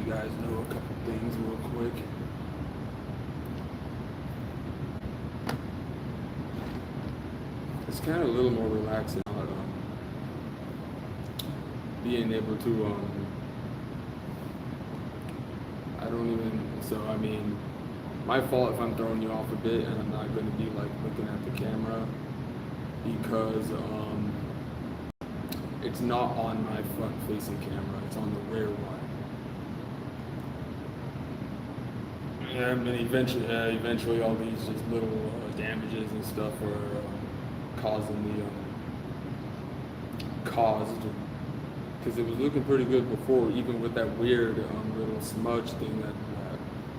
you guys know a couple things real quick. It's kind of a little more relaxing about being able to I don't even, so I mean, my fault if I'm throwing you off a bit and I'm not going to be like looking at the camera because it's not on my front facing camera, it's on the rear one. And then eventually all these just little damages and stuff are caused because it was looking pretty good before, even with that weird little smudge thing that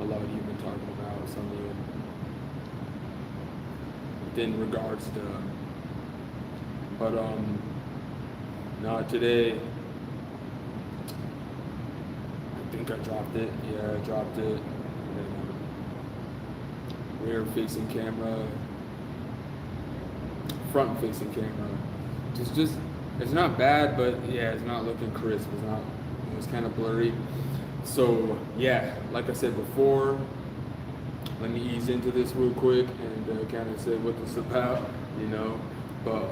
a lot of you have been talking about, some of you, in regards to, but not today. I think I dropped it. Yeah, I dropped it. Rear facing camera, front facing camera. Just it's not bad, but yeah, it's not looking crisp. It was kind of blurry. So yeah, like I said before, let me ease into this real quick and kind of say what this is about, you know. But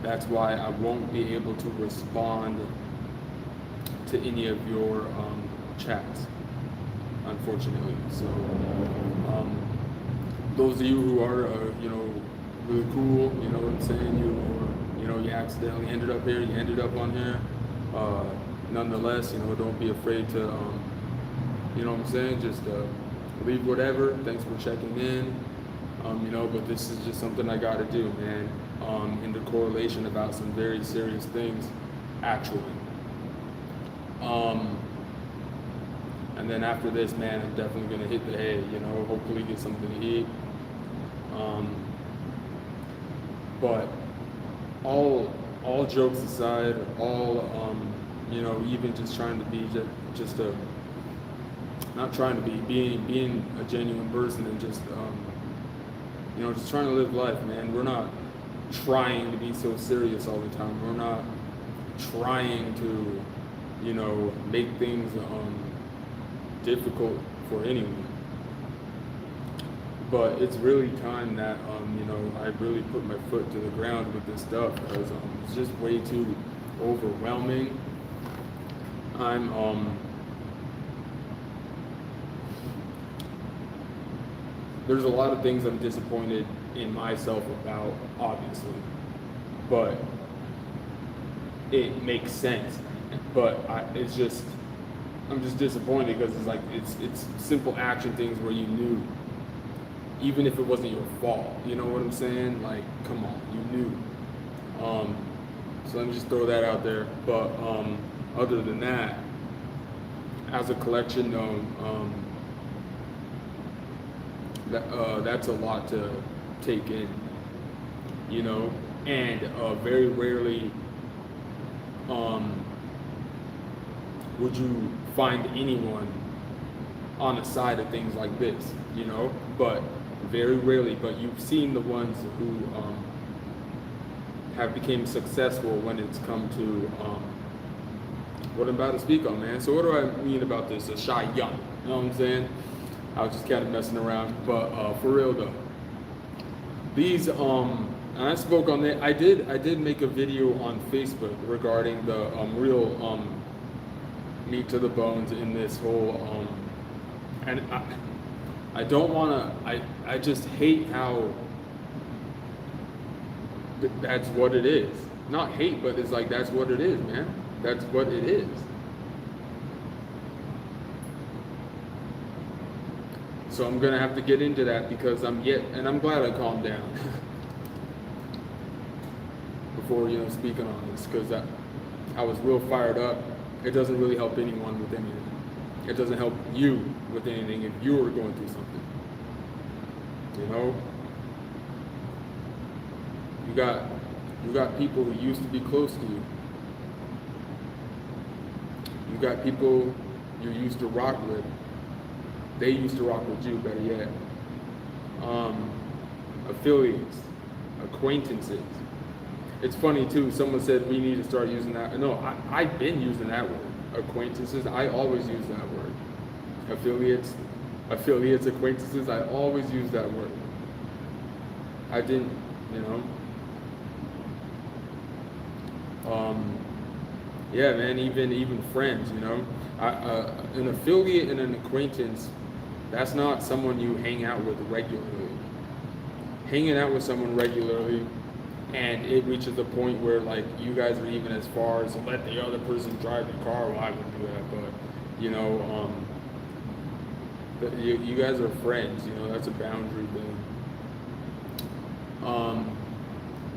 that's why I won't be able to respond to any of your chats, unfortunately. So those of you who are, you know, really cool, you know what I'm saying, you accidentally ended up here, you ended up on here, nonetheless, you know, don't be afraid to, you know what I'm saying, just leave whatever. Thanks for checking in, you know, but this is just something I got to do, man, in the correlation about some very serious things, actually. And then after this, man, I'm definitely going to hit the hay, you know, hopefully get something to eat. But all jokes aside, you know, even just trying to be just a, not trying to be, being a genuine person and just, you know, just trying to live life, man. We're not trying to be so serious all the time. We're not trying to, you know, make things difficult for anyone. But it's really time that, you know, I really put my foot to the ground with this stuff because it's just way too overwhelming. There's a lot of things I'm disappointed in myself about, obviously, but it makes sense. But I'm just disappointed because it's like it's simple action things where you knew, even if it wasn't your fault. You know what I'm saying? Like, come on, you knew. So let me just throw that out there. But other than that, as a collection, that's a lot to take in, you know, and very rarely would you find anyone on the side of things like this, you know, but very rarely. But you've seen the ones who have become successful when it's come to what I'm about to speak on, man. So what do I mean about this? A SHAI-YUN, you know what I'm saying? I was just kind of messing around, but for real though, these and I spoke on that. I did make a video on Facebook regarding the real meat to the bones in this whole and I don't want to. I just hate how that's what it is. Not hate, but it's like that's what it is, man. That's what it is. So I'm gonna have to get into that because I'm glad I calmed down before, you know, speaking on this, because I was real fired up. It doesn't really help anyone with anything. It doesn't help you with anything if you were going through something. You know, you got people who used to be close to you. You got people you used to rock with. They used to rock with you, better yet. Affiliates, acquaintances. It's funny too, someone said we need to start using that. No, I've been using that word, acquaintances. I always use that word. affiliates, acquaintances, I always use that word. I didn't, you know. Yeah, man, even friends, you know. An affiliate and an acquaintance, that's not someone you hang out with regularly. Hanging out with someone regularly, and it reaches a point where like you guys are even as far as let the other person drive the car. Well, I would do that, but you know, you guys are friends. You know, that's a boundary thing.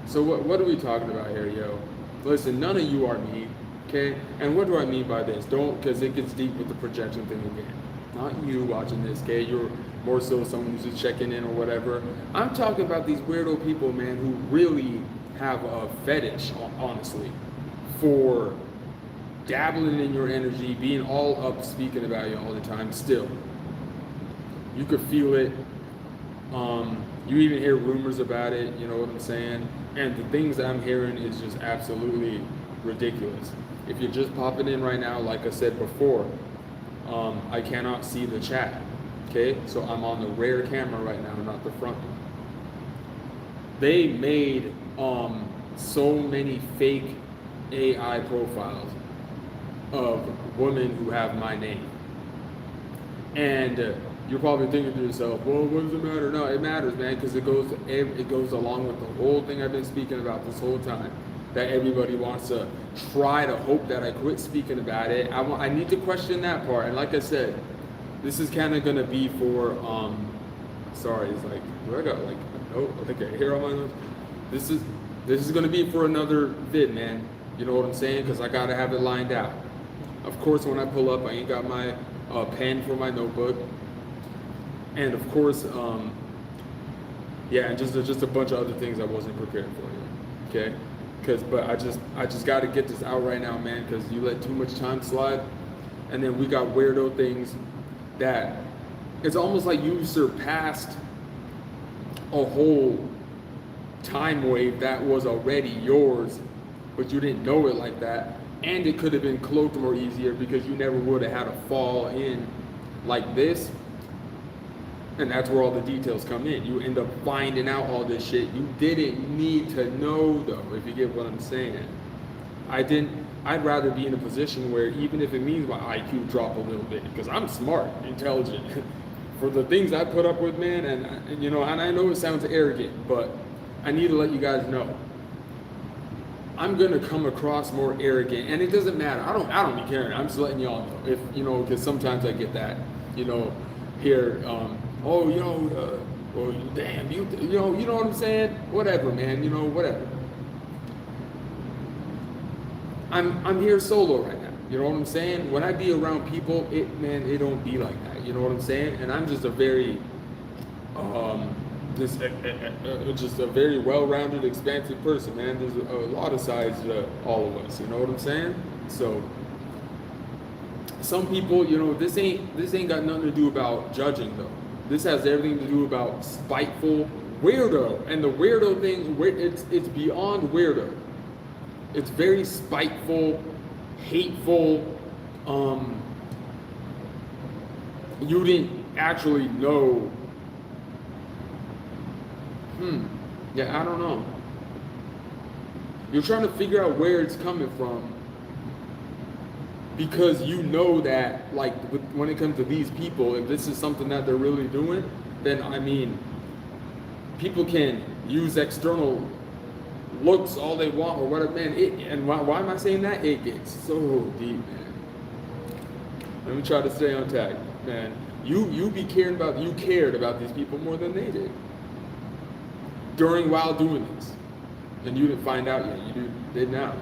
So what are we talking about here, yo? Listen, none of you are me, okay? And what do I mean by this? Don't, because it gets deep with the projection thing again. Not you watching this, okay? You're more so someone who's just checking in or whatever. I'm talking about these weirdo people, man, who really have a fetish, honestly, for dabbling in your energy, being all up, speaking about you all the time. Still, you could feel it. You even hear rumors about it, you know what I'm saying? And the things that I'm hearing is just absolutely ridiculous. If you're just popping in right now, like I said before, I cannot see the chat, okay? So I'm on the rear camera right now, not the front one. They made so many fake AI profiles of women who have my name. And you're probably thinking to yourself, well, what does it matter? No, it matters, man, because it goes along with the whole thing I've been speaking about this whole time, that everybody wants to try to hope that I quit speaking about it. I need to question that part. And like I said, this is kind of going to be for, sorry, it's like, do I got like a note? Okay, here on my notes. This is going to be for another vid, man. You know what I'm saying? Because I got to have it lined out. Of course, when I pull up, I ain't got my pen for my notebook. And of course, yeah, and just a bunch of other things I wasn't prepared for you, okay? But I just got to get this out right now, man, because you let too much time slide, and then we got weirdo things that it's almost like you surpassed a whole time wave that was already yours, but you didn't know it like that, and it could have been cloaked more easier because you never would have had to fall in like this. And that's where all the details come in. You end up finding out all this shit you didn't need to know, though, if you get what I'm saying. I'd rather be in a position where even if it means my IQ drop a little bit, because I'm smart, intelligent, for the things I put up with, man, and you know, and I know it sounds arrogant, but I need to let you guys know. I'm gonna come across more arrogant, and it doesn't matter. I don't be caring. I'm just letting y'all know, if you know, because sometimes I get that, you know, here. Oh, you know, well, damn, you know what I'm saying? Whatever, man, you know, whatever. I'm here solo right now. You know what I'm saying? When I be around people, it don't be like that. You know what I'm saying? And I'm just a very, just a very well-rounded, expansive person, man. There's a lot of sides to all of us. You know what I'm saying? So. Some people, you know, this ain't got nothing to do about judging though. This has everything to do about spiteful weirdo, and the weirdo thing, it's beyond weirdo. It's very spiteful, hateful. You didn't actually know. Yeah, I don't know. You're trying to figure out where it's coming from. Because you know that, like, when it comes to these people, if this is something that they're really doing, then, I mean, people can use external looks all they want or whatever, man. And why am I saying that? It gets so deep, man. Let me try to stay on tag, man. You cared about these people more than they did while doing this. And you didn't find out yet. You did now.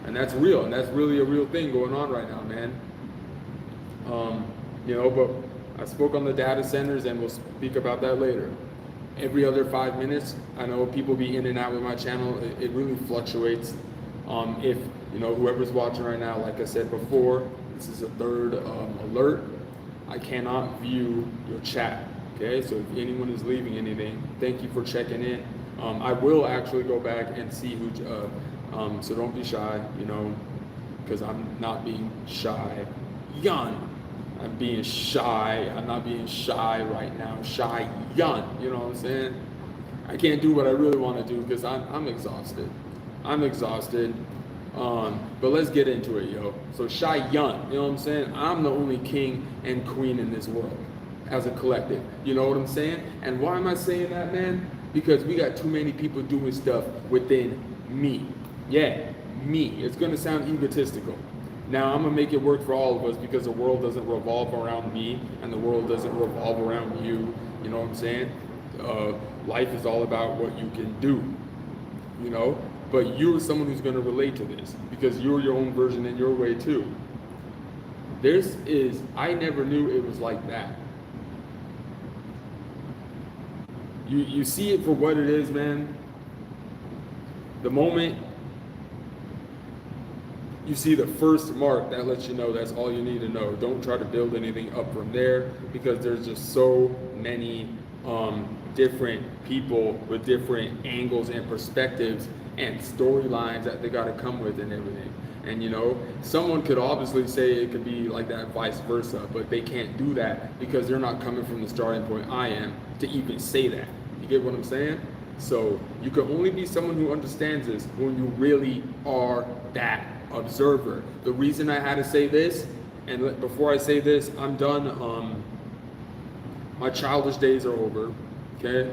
And that's real, and that's really a real thing going on right now, man. You know, but I spoke on the data centers, and we'll speak about that later. Every other 5 minutes, I know people be in and out with my channel. It really fluctuates. If, you know, whoever's watching right now, like I said before, this is a third alert. I cannot view your chat, okay? So if anyone is leaving anything, thank you for checking in. I will actually go back and see who... so don't be shy, you know, because I'm not being shy. Yun. I'm being shy. I'm not being shy right now. SHAI-YUN, you know what I'm saying? I can't do what I really want to do because I'm exhausted. I'm exhausted. But let's get into it, yo. So SHAI-YUN, you know what I'm saying? I'm the only king and queen in this world as a collective. You know what I'm saying? And why am I saying that, man? Because we got too many people doing stuff within me. Yeah, me. It's gonna sound egotistical. Now I'm gonna make it work for all of us because the world doesn't revolve around me and the world doesn't revolve around you. You know what I'm saying? Life is all about what you can do. You know? But you're someone who's gonna relate to this because you're your own version in your way too. I never knew it was like that. You see it for what it is, man. The moment you see the first mark, that lets you know that's all you need to know. Don't try to build anything up from there because there's just so many different people with different angles and perspectives and storylines that they got to come with and everything. And you know, someone could obviously say it could be like that vice versa, but they can't do that because they're not coming from the starting point I am to even say that. You get what I'm saying? So you can only be someone who understands this when you really are that observer. The reason I had to say this, and before I say this, I'm done. My childish days are over. Okay?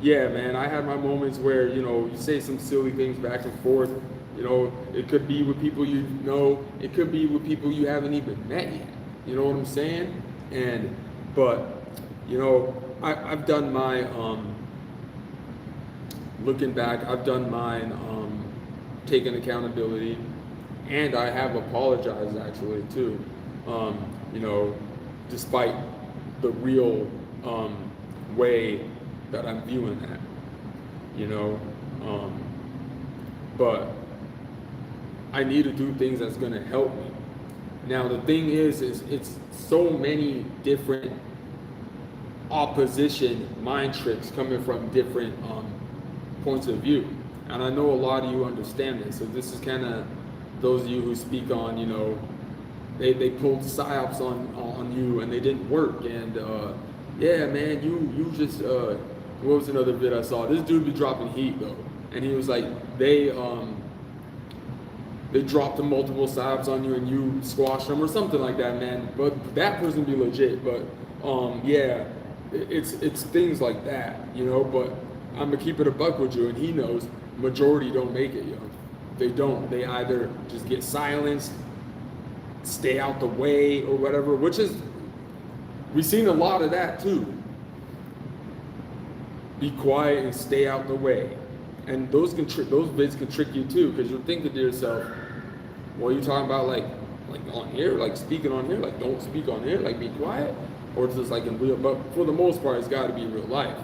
Yeah, man, I had my moments where, you know, you say some silly things back and forth. You know, it could be with people you know, it could be with people you haven't even met yet. You know what I'm saying? But, you know, I've done my, looking back, I've done mine, taking accountability, and I have apologized actually too, you know, despite the real way that I'm viewing that, you know, but I need to do things that's gonna help me. Now the thing is it's so many different opposition mind tricks coming from different points of view, and I know a lot of you understand this. So this is kind of those of you who speak on, you know, they pulled psyops on you and they didn't work, and yeah, man, you just what was another vid I saw? This dude be dropping heat though, and he was like they dropped the multiple psyops on you and you squashed them or something like that, man. But that person be legit. But yeah, it's things like that, you know. But I'm gonna keep it a buck with you, and he knows majority don't make it, yo. They don't. They either just get silenced, stay out the way, or whatever. Which is, we've seen a lot of that too. Be quiet and stay out the way, and those vids can trick you too, because you're thinking to yourself, "Well, you talking about like on here, like speaking on here, like don't speak on here, like be quiet," or it's just like in real. But for the most part, it's got to be real life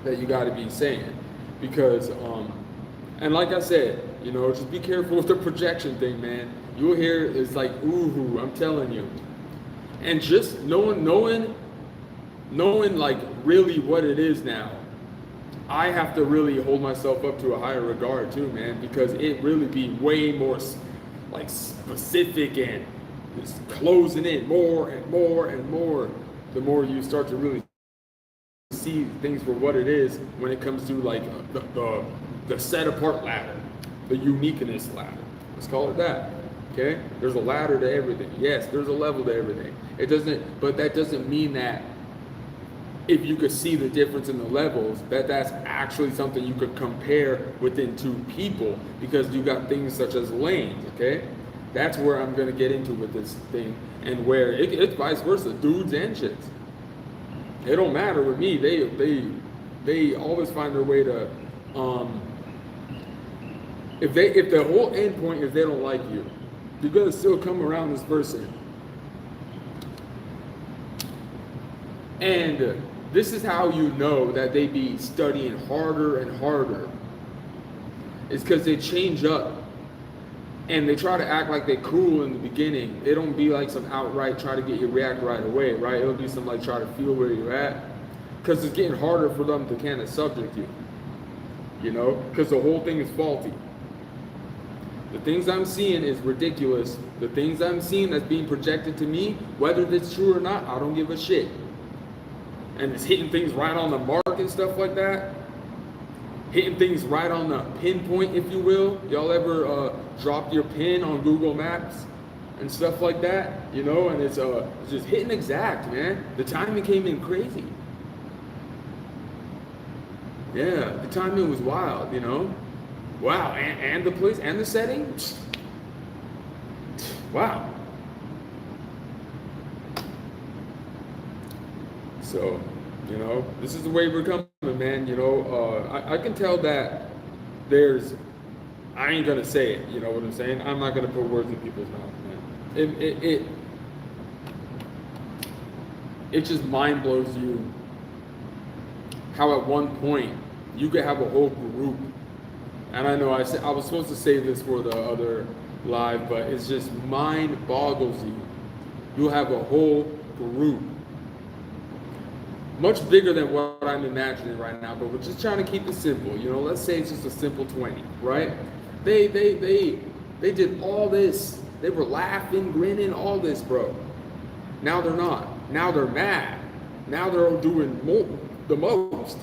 that you got to be saying, because and like I said, you know, just be careful with the projection thing, man. You'll hear it's like ooh, I'm telling you, and just knowing like really what it is now. I have to really hold myself up to a higher regard too, man, because it really be way more like specific and just closing in more and more and more. The more you start to really see things for what it is when it comes to like the set apart ladder, the uniqueness ladder. Let's call it that. Okay? There's a ladder to everything. Yes, there's a level to everything. But that doesn't mean that if you could see the difference in the levels, that's actually something you could compare within two people, because you got things such as lanes, okay? That's where I'm gonna get into with this thing, and where it's vice versa, dudes and chicks. It don't matter with me. They always find their way to, if the whole end point is they don't like you, you're gonna still come around this person. And this is how you know that they be studying harder and harder. It's because they change up and they try to act like they're cool in the beginning. They don't be like some outright try to get you react right away, right? It'll be some like try to feel where you're at, because it's getting harder for them to kind of subject you, you know, because the whole thing is faulty. The things I'm seeing is ridiculous. The things I'm seeing that's being projected to me, whether it's true or not, I don't give a shit. And it's hitting things right on the mark and stuff like that. Hitting things right on the pinpoint, if you will. Y'all ever dropped your pin on Google Maps and stuff like that? You know, and it's just hitting exact, man. The timing came in crazy. Yeah, the timing was wild, you know. Wow, and the place and the setting. Wow. So, you know, this is the way we're coming, man. You know, I can tell that there's, I ain't gonna say it, you know what I'm saying? I'm not gonna put words in people's mouth, man. It just mind blows you how at one point you could have a whole group. And I know I was supposed to say this for the other live, but it's just mind boggles you. You'll have a whole group, much bigger than what I'm imagining right now, but we're just trying to keep it simple. You know, let's say it's just a simple 20, right? They did all this. They were laughing, grinning, all this, bro. Now they're not. Now they're mad. Now they're doing the most.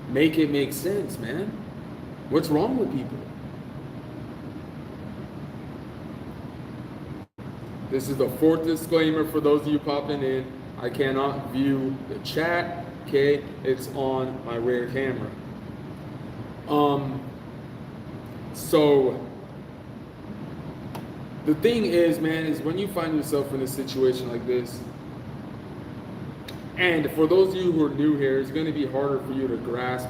Make it make sense, man. What's wrong with people? This is the fourth disclaimer for those of you popping in. I cannot view the chat, okay? It's on my rear camera. So the thing is, man, is when you find yourself in a situation like this, and for those of you who are new here, it's going to be harder for you to grasp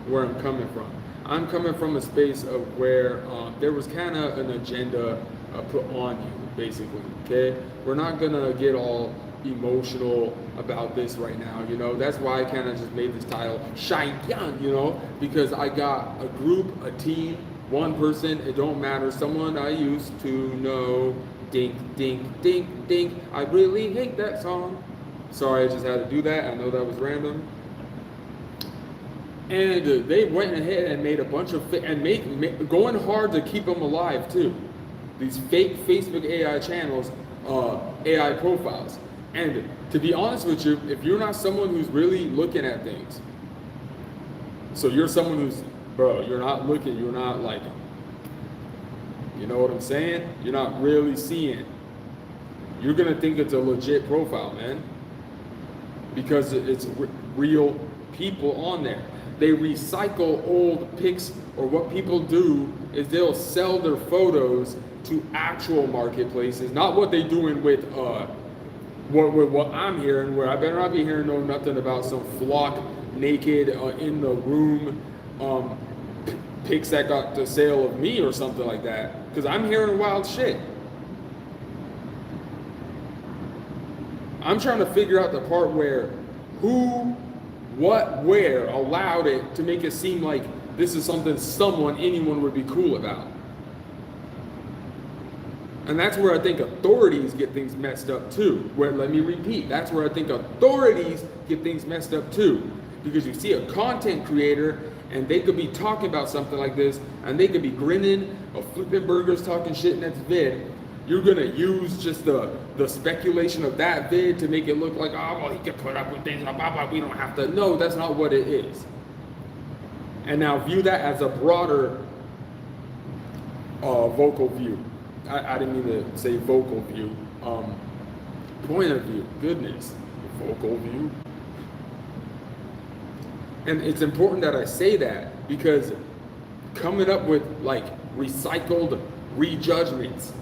where I'm coming from. I'm coming from a space of where there was kind of an agenda put on you, basically, okay? We're not going to get all emotional about this right now, you know? That's why I kind of just made this title, SHAI-YUN, you know? Because I got a group, a team, one person, it don't matter, someone I used to know, dink, dink, dink, dink, I really hate that song. Sorry, I just had to do that. I know that was random. And they went ahead and made a bunch of, going hard to keep them alive too. These fake Facebook AI channels, AI profiles. And to be honest with you, if you're not someone who's really looking at things, so you're someone who's, bro, you're not looking, you're not like, you know what I'm saying? You're not really seeing. You're gonna think it's a legit profile, man. Because it's real people on there. They recycle old pics, or what people do is they'll sell their photos to actual marketplaces, not what they're doing with what I'm hearing, where I better not be hearing nothing about some flock naked in the room pics that got the sale of me or something like that, because I'm hearing wild shit. I'm trying to figure out the part where who, what, where allowed it to make it seem like this is something anyone would be cool about. And that's where I think authorities get things messed up too. Let me repeat, that's where I think authorities get things messed up too. Because you see a content creator and they could be talking about something like this and they could be grinning or flipping burgers, talking shit in that vid. You're gonna use just the speculation of that vid to make it look like, oh, well, he can put up with things, blah, blah, blah, we don't have to. No, that's not what it is. And now view that as a broader vocal view. I didn't mean to say vocal view. Point of view, goodness, vocal view. And it's important that I say that because coming up with like recycled rejudgments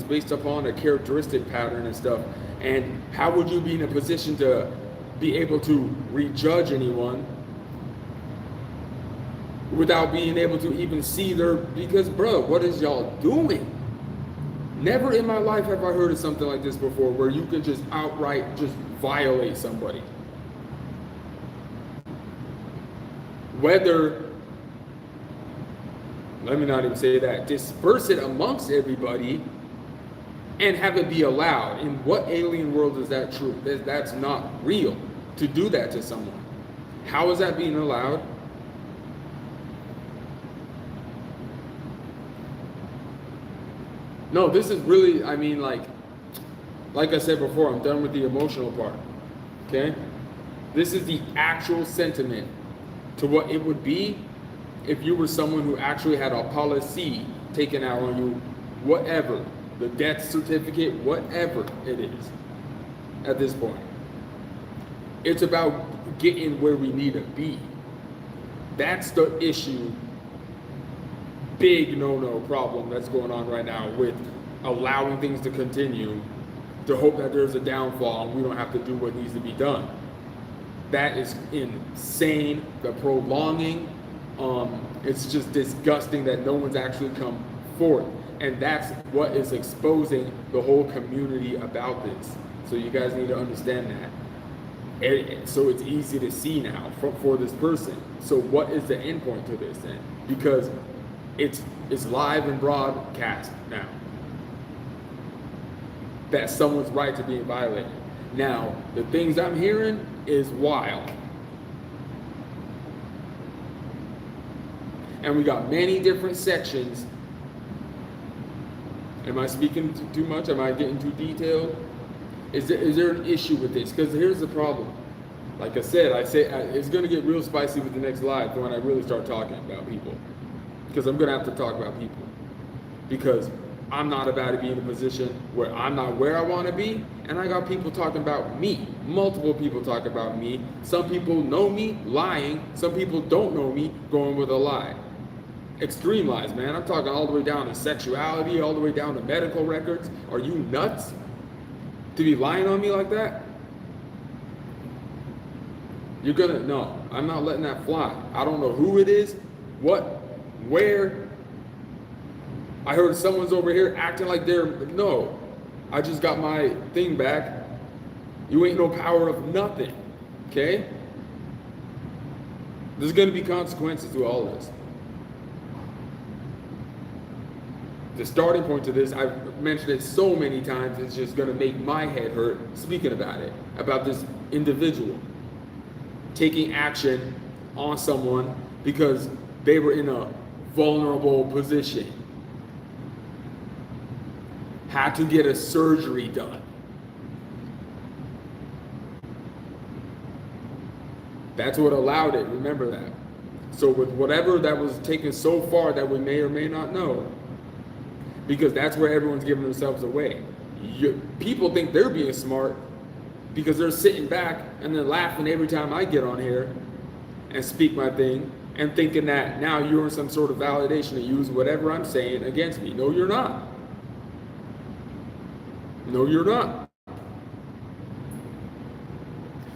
based upon a characteristic pattern and stuff. And how would you be in a position to be able to rejudge anyone without being able to even see because bro, what is y'all doing? Never in my life have I heard of something like this before where you can just outright just violate somebody. Whether, let me not even say that, disperse it amongst everybody and have it be allowed. In what alien world is that true? That's not real to do that to someone. How is that being allowed? No, this is really, I mean, like I said before, I'm done with the emotional part. Okay? This is the actual sentiment to what it would be if you were someone who actually had a policy taken out on you, whatever, the death certificate, whatever it is at this point. It's about getting where we need to be. That's the issue, big no-no problem that's going on right now with allowing things to continue to hope that there's a downfall and we don't have to do what needs to be done. That is insane. The prolonging, it's just disgusting that no one's actually come forth. And that's what is exposing the whole community about this. So you guys need to understand that. So it's easy to see now for this person. So what is the end point to this then? Because it's live and broadcast now that someone's right to being violated. Now, the things I'm hearing is wild. And we got many different sections. Am I speaking too much? Am I getting too detailed? Is there an issue with this? Because here's the problem. Like I said, it's going to get real spicy with the next live when I really start talking about people. Because I'm going to have to talk about people. Because I'm not about to be in a position where I'm not where I want to be, and I got people talking about me. Multiple people talk about me. Some people know me lying. Some people don't know me going with a lie. Extreme lies, man. I'm talking all the way down to sexuality, all the way down to medical records. Are you nuts to be lying on me like that? No, I'm not letting that fly. I don't know who it is, what, where. I heard someone's over here acting like no, I just got my thing back. You ain't no power of nothing, okay? There's gonna be consequences to all this. The starting point to this, I've mentioned it so many times, it's just gonna make my head hurt speaking about it, about this individual taking action on someone because they were in a vulnerable position. Had to get a surgery done. That's what allowed it, remember that. So with whatever that was taken so far that we may or may not know, because that's where everyone's giving themselves away. People think they're being smart because they're sitting back and then laughing every time I get on here and speak my thing and thinking that now you're in some sort of validation to use whatever I'm saying against me. No, you're not. No, you're not.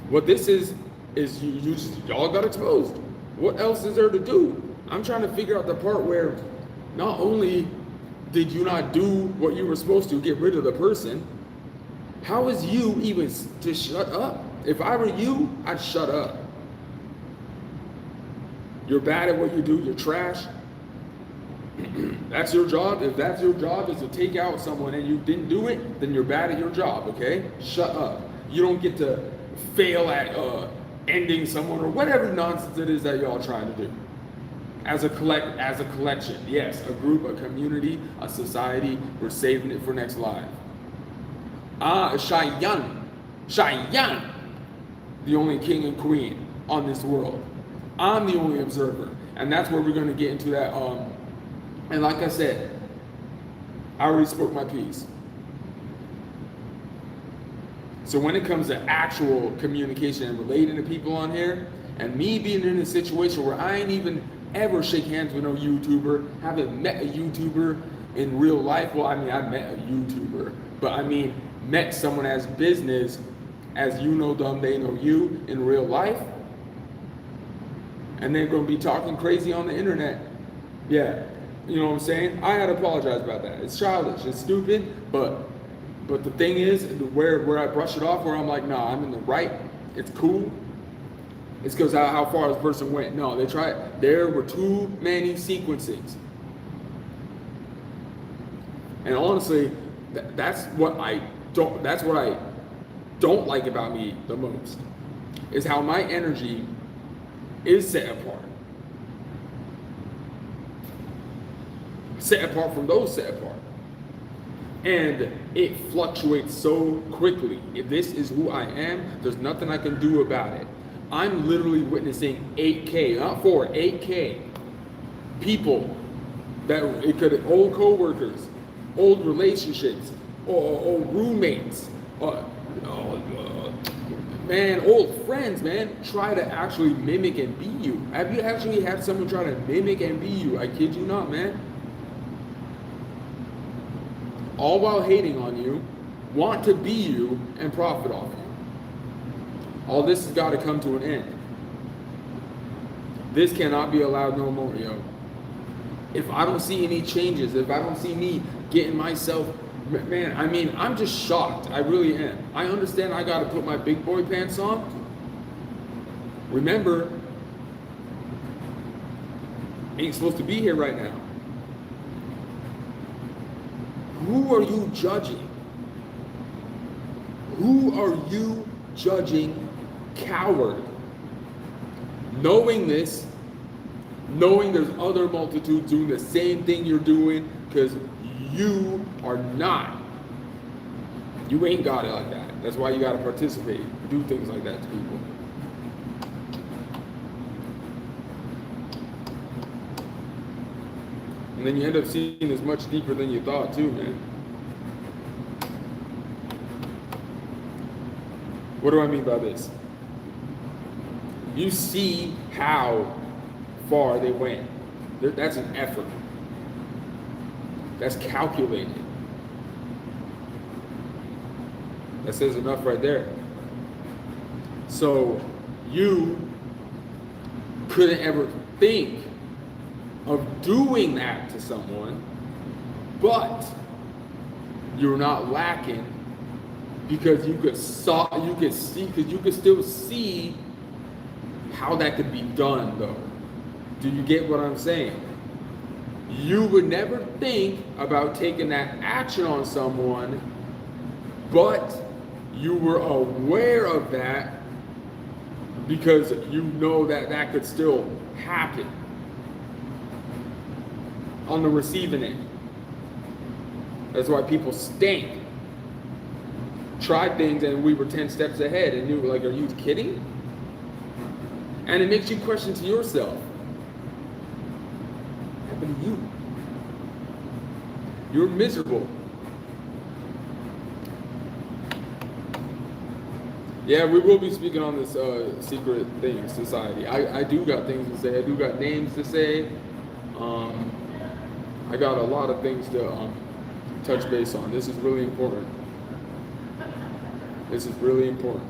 What this is y'all got exposed. What else is there to do? I'm trying to figure out the part where not only did you not do what you were supposed to, get rid of the person, how is you even to shut up? If I were you, I'd shut up. You're bad at what you do, you're trash. That's your job. If that's your job is to take out someone and you didn't do it, then you're bad at your job, okay? Shut up. You don't get to fail at ending someone or whatever nonsense it is that y'all trying to do. As a collection, yes, a group, a community, a society, we're saving it for next live. SHAI-YUN, the only king and queen on this world. I'm the only observer, and that's where we're going to get into that. And like I said, I already spoke my piece. So when it comes to actual communication and relating to people on here, and me being in a situation where I ain't even ever shake hands with no YouTuber, haven't met a YouTuber in real life. Well, I mean, I met a YouTuber, but I mean, met someone as business, as you know them, they know you in real life, and they're going to be talking crazy on the internet. Yeah, you know what I'm saying? I had to apologize about that. It's childish, it's stupid, but the thing is, where I brush it off, where I'm like, nah, I'm in the right, it's cool. It's because how far this person went. No, they tried. There were too many sequences. And honestly, that's what I don't like about me the most, is how my energy is set apart. Set apart from those set apart. And it fluctuates so quickly. If this is who I am, there's nothing I can do about it. I'm literally witnessing 8K, not 4, 8K people that it could old coworkers, old relationships, or old roommates, man, old friends, man, try to actually mimic and be you. Have you actually had someone try to mimic and be you? I kid you not, man. All while hating on you, want to be you, and profit off you. All this has got to come to an end. This cannot be allowed no more, yo. If I don't see any changes, if I don't see me getting myself, man, I mean, I'm just shocked. I really am. I understand I got to put my big boy pants on. Remember, ain't supposed to be here right now. Who are you judging? Who are you judging, coward? Knowing this, knowing there's other multitudes doing the same thing you're doing, because you are not. You ain't got it like that. That's why you got to participate, do things like that to people. And then you end up seeing it's much deeper than you thought too, man. What do I mean by this? You see how far they went. That's an effort. That's calculated. That says enough right there. So you couldn't ever think of doing that to someone, but you're not lacking because you could still see how that could be done, though. Do you get what I'm saying? You would never think about taking that action on someone, but you were aware of that because you know that that could still happen on the receiving end. That's why people stink. Tried things and we were 10 steps ahead and you were like, are you kidding? And it makes you question to yourself, what happened to you? You're miserable. Yeah, we will be speaking on this secret thing, society. I do got things to say. I do got names to say. I got a lot of things to touch base on. This is really important. This is really important.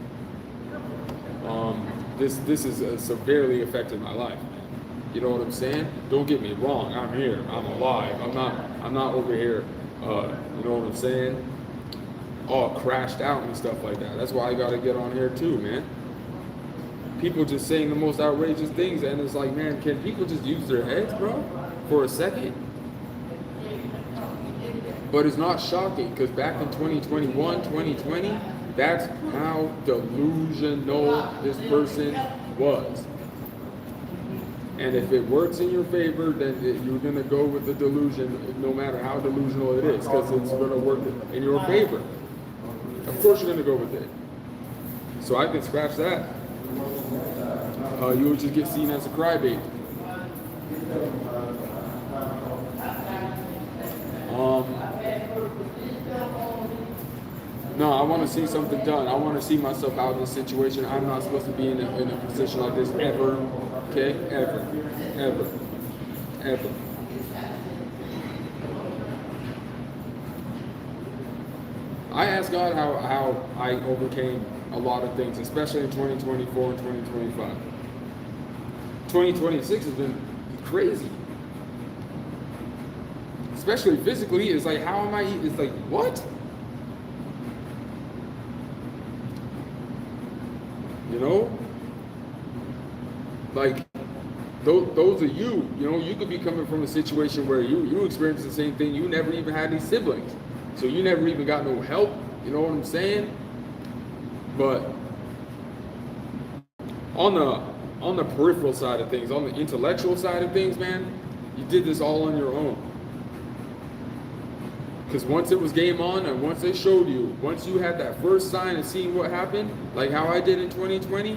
This is severely affected my life. You know what I'm saying? Don't get me wrong. I'm here. I'm alive. I'm not over here. You know what I'm saying? All crashed out and stuff like that. That's why I got to get on here too, man. People just saying the most outrageous things, and it's like, man, can people just use their heads, bro, for a second? But it's not shocking, because back in 2021, 2020, that's how delusional this person was. And if it works in your favor, then you're going to go with the delusion, no matter how delusional it is, because it's going to work in your favor. Of course you're going to go with it. So I can scratch that. You would just get seen as a crybaby. No, I want to see something done. I want to see myself out of this situation. I'm not supposed to be in a position like this ever. Okay? Ever. I asked God how I overcame a lot of things, especially in 2024 and 2025. 2026 has been crazy. Especially physically, it's like, how am I eating? It's like, what? You know? Like, those are you. You know, you could be coming from a situation where you experienced the same thing. You never even had any siblings. So you never even got no help. You know what I'm saying? But on the peripheral side of things, on the intellectual side of things, man, you did this all on your own. Because once it was game on, and once they showed you, once you had that first sign and seeing what happened, like how I did in 2020,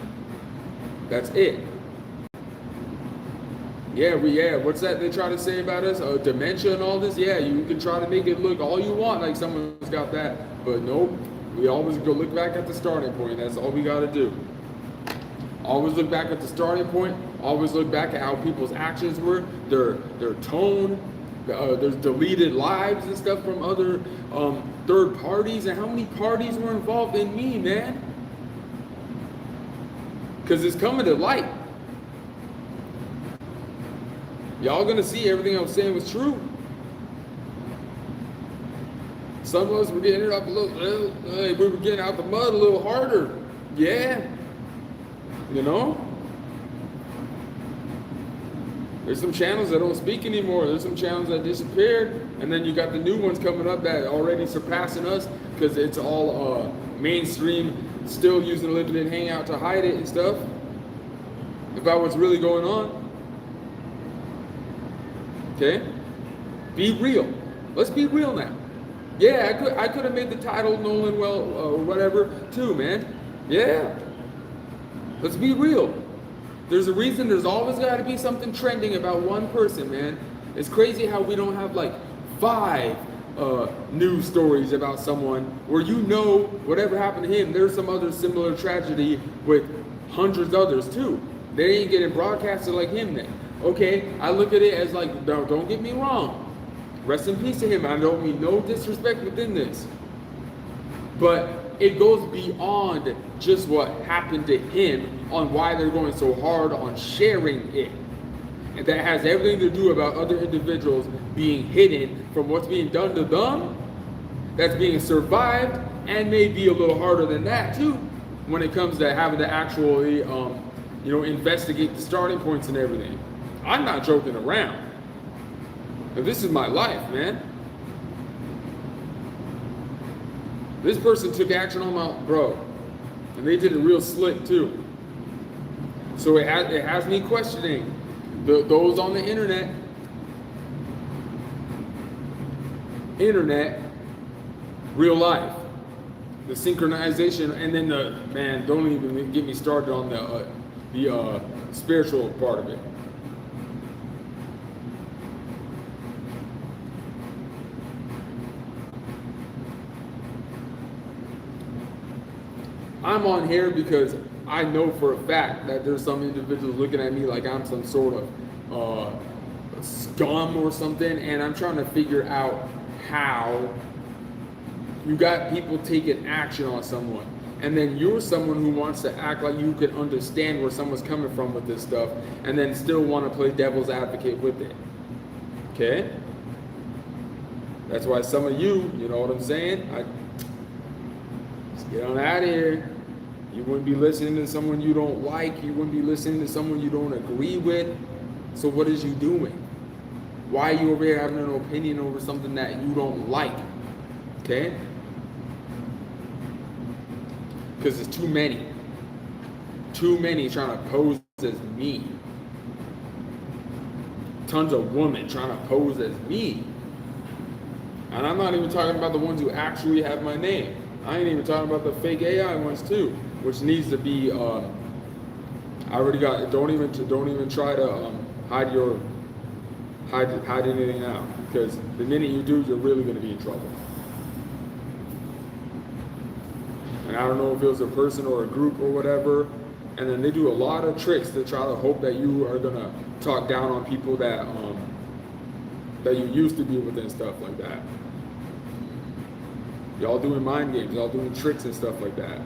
that's it. Yeah, what's that they try to say about us? Dementia and all this? Yeah, you can try to make it look all you want like someone's got that, but nope. We always go look back at the starting point. That's all we got to do. Always look back at the starting point. Always look back at how people's actions were, their tone. There's deleted lives and stuff from other third parties, and how many parties were involved in me, man? Because it's coming to light. Y'all gonna see everything I was saying was true. Some of us were getting it up a little, we were getting out the mud a little harder. Yeah. You know? There's some channels that don't speak anymore. There's some channels that disappeared. And then you got the new ones coming up that are already surpassing us because it's all mainstream, still using limited hangout to hide it and stuff. About what's really going on. Okay? Be real. Let's be real now. Yeah, I could have made the title Nolan Well or whatever too, man. Yeah. Let's be real. There's a reason there's always got to be something trending about one person, man. It's crazy how we don't have like 5 news stories about someone where you know whatever happened to him, there's some other similar tragedy with hundreds others too. They ain't getting broadcasted like him then. Okay, I look at it as like, don't get me wrong. Rest in peace to him. I don't mean no disrespect within this. But it goes beyond just what happened to him on why they're going so hard on sharing it. And that has everything to do about other individuals being hidden from what's being done to them, that's being survived, and maybe a little harder than that too, when it comes to having to actually, investigate the starting points and everything. I'm not joking around. This is my life, man. This person took action on my bro, and they did it real slick too. So it has me questioning those on the internet, real life, the synchronization, and then don't even get me started on the spiritual part of it. I'm on here because I know for a fact that there's some individuals looking at me like I'm some sort of scum or something, and I'm trying to figure out how you got people taking action on someone, and then you're someone who wants to act like you can understand where someone's coming from with this stuff, and then still want to play devil's advocate with it. Okay? That's why some of you know what I'm saying? Let's get on out of here. You wouldn't be listening to someone you don't like. You wouldn't be listening to someone you don't agree with. So what is you doing? Why are you over here having an opinion over something that you don't like? Okay? Because there's too many. Too many trying to pose as me. Tons of women trying to pose as me. And I'm not even talking about the ones who actually have my name. I ain't even talking about the fake AI ones too, which needs to be. I already got. Don't even try to hide anything out, because the minute you do, you're really going to be in trouble. And I don't know if it was a person or a group or whatever, and then they do a lot of tricks to try to hope that you are going to talk down on people that you used to be with and stuff like that. Y'all doing mind games, y'all doing tricks and stuff like that.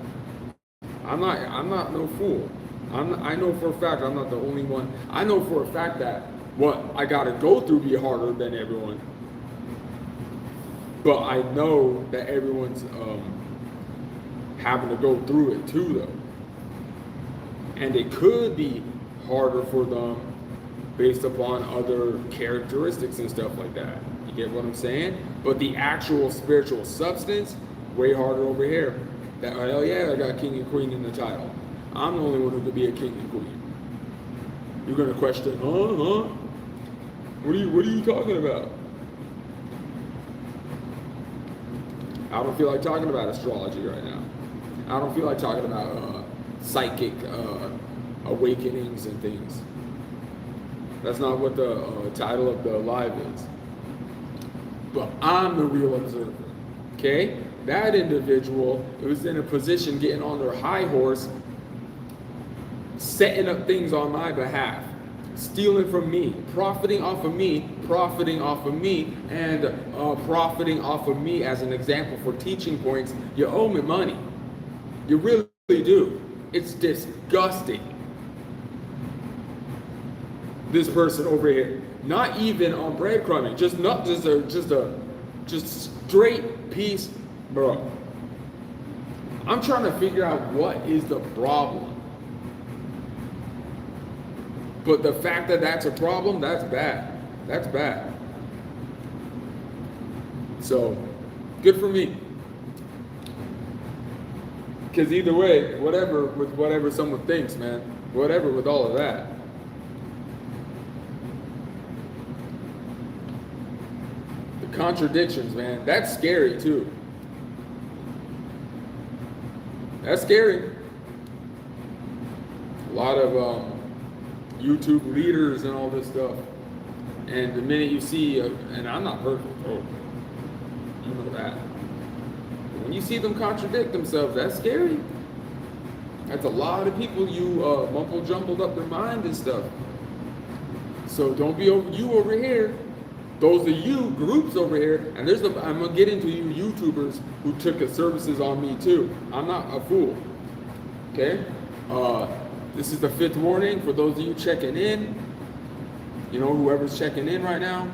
I'm not no fool. I know for a fact I'm not the only one. I know for a fact that what I gotta go through be harder than everyone. But I know that everyone's having to go through it too though. And it could be harder for them based upon other characteristics and stuff like that. You get what I'm saying? But the actual spiritual substance, way harder over here. That, hell yeah, I got king and queen in the title. I'm the only one who could be a king and queen. You're gonna question, What are you talking about? I don't feel like talking about astrology right now. I don't feel like talking about psychic awakenings and things. That's not what the title of the live is. But I'm the real observer, okay? That individual was in a position getting on their high horse, setting up things on my behalf, stealing from me, profiting off of me, and profiting off of me as an example for teaching points. You owe me money. You really do. It's disgusting. This person over here, not even on breadcrumbing, just straight piece, bro. I'm trying to figure out what is the problem. But the fact that that's a problem, that's bad. That's bad. So, good for me. Because either way, whatever someone thinks, man, whatever with all of that. The contradictions, man, that's scary too. That's scary. A lot of YouTube leaders and all this stuff. And the minute you see, and I'm not perfect, you know that. But when you see them contradict themselves, that's scary. That's a lot of people you jumbled up their mind and stuff. So don't be you over here. Those are you groups over here, and I'm gonna get into you YouTubers who took the services on me too. I'm not a fool. Okay? This is the 5th warning for those of you checking in. You know, whoever's checking in right now.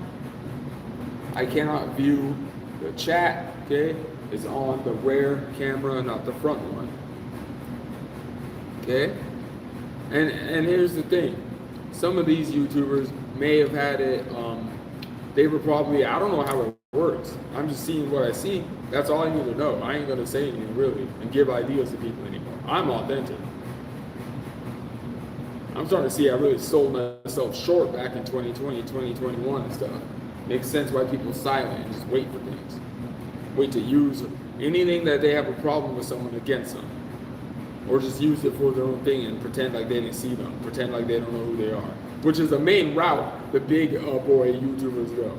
I cannot view the chat, okay? It's on the rear camera, not the front one. Okay? And here's the thing. Some of these YouTubers may have had it, they were probably, I don't know how it works. I'm just seeing what I see. That's all I need to know. I ain't gonna say anything really and give ideas to people anymore. I'm authentic. I'm starting to see I really sold myself short back in 2020, 2021 and stuff. Makes sense why people are silent and just wait for things. Wait to use anything that they have a problem with someone against them. Or just use it for their own thing and pretend like they didn't see them. Pretend like they don't know who they are. Which is the main route the big boy YouTubers go.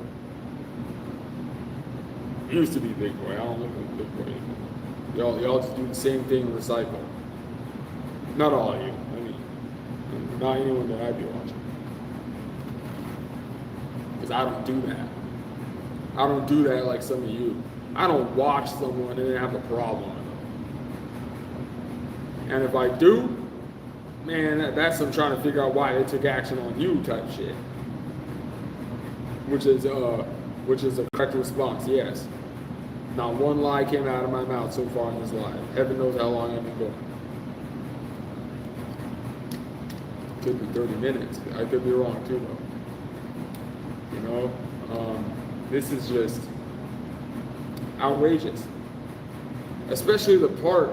Used to be big boy. I don't look like big boy anymore. Y'all just do the same thing and recycle. Not all of you. I mean, not anyone that I'd be watching. Because I don't do that. I don't do that like some of you. I don't watch someone and then have a problem with them. And if I do, man, that's them trying to figure out why they took action on you type shit. Which is a correct response, yes. Not one lie came out of my mouth so far in this live. Heaven knows how long I've been going. Could be 30 minutes. I could be wrong too, though. You know, this is just outrageous. Especially the part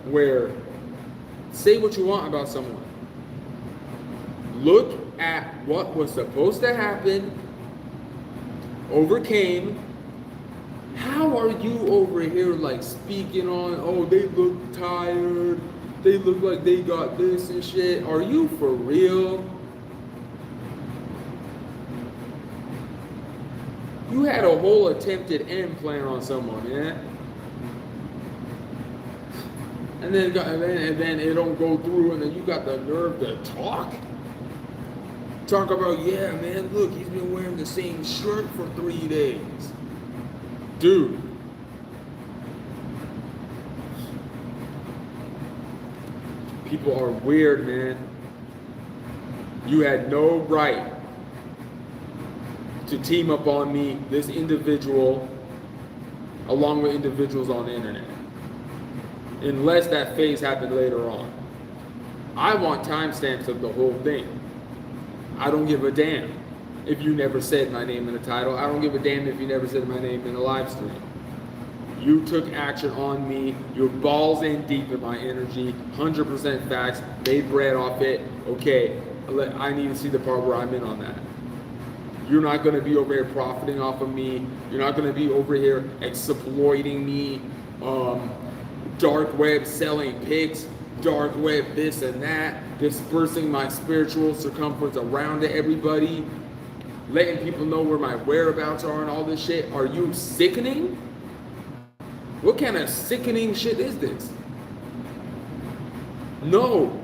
where say what you want about someone. Look at what was supposed to happen, overcame. How are you over here like speaking on, oh, they look tired, they look like they got this and shit? Are you for real? You had a whole attempted end plan on someone, man. And then it don't go through, and then you got the nerve to talk about, yeah, man, look, he's been wearing the same shirt for 3 days. Dude. People are weird, man. You had no right to team up on me, this individual, along with individuals on the internet. Unless that phase happened later on. I want timestamps of the whole thing. I don't give a damn if you never said my name in the title. I don't give a damn if you never said my name in the live stream. You took action on me. You're balls in deep in my energy. 100% facts. Made bread off it. Okay, I need to see the part where I'm in on that. You're not going to be over here profiting off of me. You're not going to be over here exploiting me. Dark web selling pics, dark web this and that, dispersing my spiritual circumference around to everybody, letting people know where my whereabouts are and all this shit. Are you sickening? What kind of sickening shit is this? No.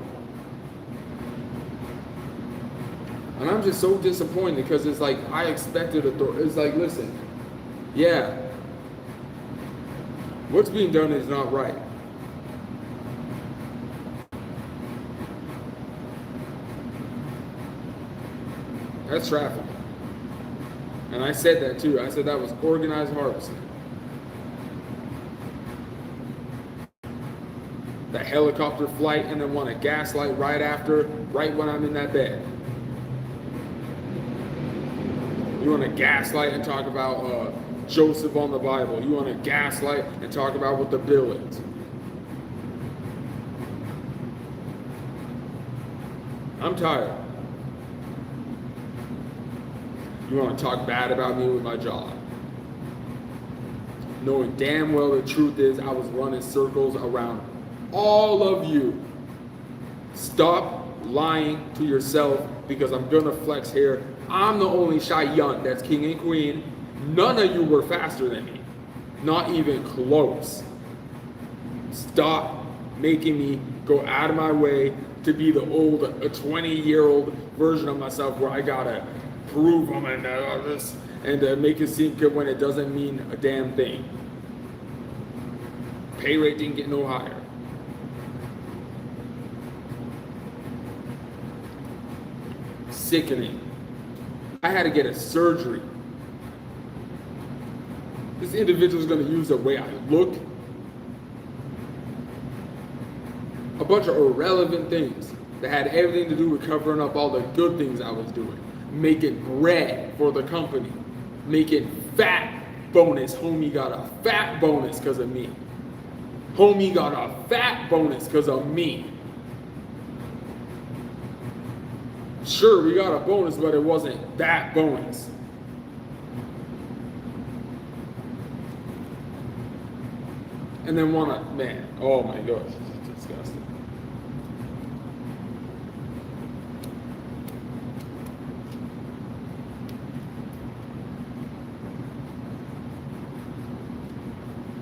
And I'm just so disappointed because it's like I expected authority. It's like, listen, yeah, what's being done is not right. That's trafficking. And I said that too. I said that was organized harvesting. The helicopter flight and then want to gaslight right after, right when I'm in that bed. You want to gaslight and talk about Joseph on the Bible. You want to gaslight and talk about what the bill is. I'm tired. You want to talk bad about me with my job. Knowing damn well the truth is I was running circles around all of you. Stop lying to yourself because I'm going to flex here. I'm the only SHAI-YUN that's king and queen. None of you were faster than me. Not even close. Stop making me go out of my way to be the old, a 20-year-old version of myself where I gotta prove them and this and make it seem good when it doesn't mean a damn thing. Pay rate didn't get no higher. Sickening. I had to get a surgery. This individual is going to use the way I look. A bunch of irrelevant things that had everything to do with covering up all the good things I was doing. Making bread for the company. Making fat bonus. Homie got a fat bonus because of me. Homie got a fat bonus because of me. Sure, we got a bonus, but it wasn't that bonus. And then man, oh my gosh, it's disgusting.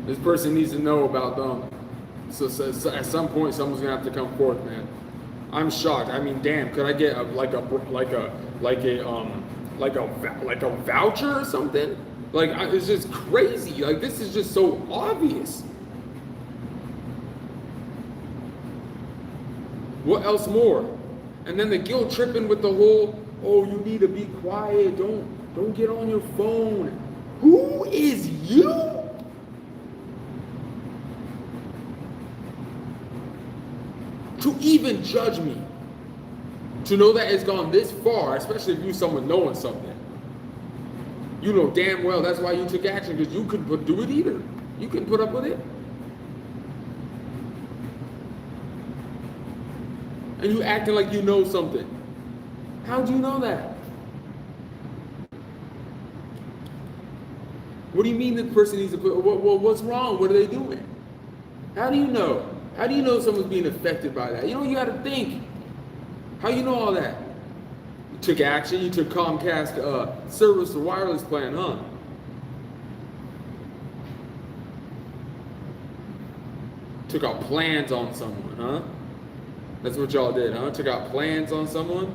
This person needs to know about them. So at some point, someone's gonna have to come forth, man. I'm shocked. I mean, damn, could I get like a voucher or something? Like, it's just crazy. Like, this is just so obvious. What else more? And then the guilt tripping with the whole, oh, you need to be quiet. Don't get on your phone. Who is you? To even judge me, to know that it's gone this far, especially if you're someone knowing something. You know damn well that's why you took action, because you couldn't do it either. You couldn't put up with it. And you acting like you know something. How do you know that? What do you mean the person needs to put, what's wrong? What are they doing? How do you know? How do you know someone's being affected by that? You know, you got to think. How you know all that? You took action. You took Comcast service or wireless plan, huh? Took out plans on someone, huh? That's what y'all did, huh? Took out plans on someone?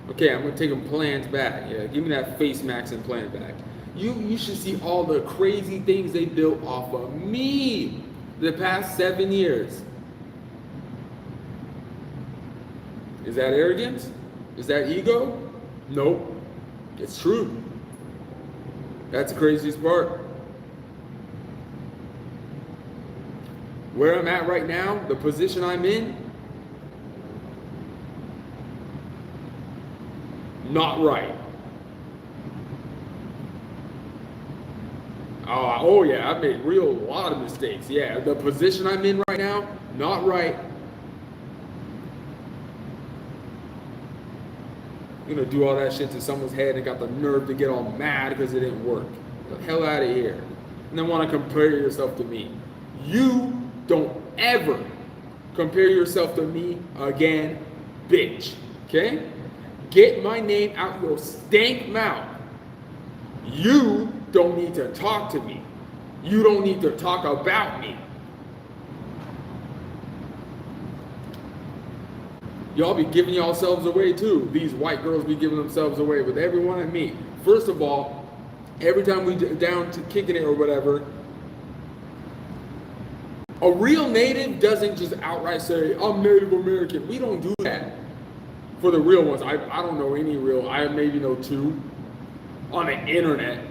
Okay, I'm going to take them plans back. Yeah, give me that face max and plan back. You should see all the crazy things they built off of me the past 7 years. Is that arrogance? Is that ego? Nope. It's true. That's the craziest part. Where I'm at right now, the position I'm in, not right. Oh yeah, I've made a lot of mistakes. Yeah, the position I'm in right now, not right. You're gonna do all that shit to someone's head and got the nerve to get all mad because it didn't work. Get the hell out of here. And then want to compare yourself to me. You don't ever compare yourself to me again, bitch. Okay? Get my name out your stank mouth. You don't need to talk to me. You don't need to talk about me. Y'all be giving yourselves away too. These white girls be giving themselves away with everyone I meet. First of all, every time we down to kicking it or whatever, a real native doesn't just outright say, I'm Native American. We don't do that. For the real ones, I don't know any real, I maybe know two on the internet.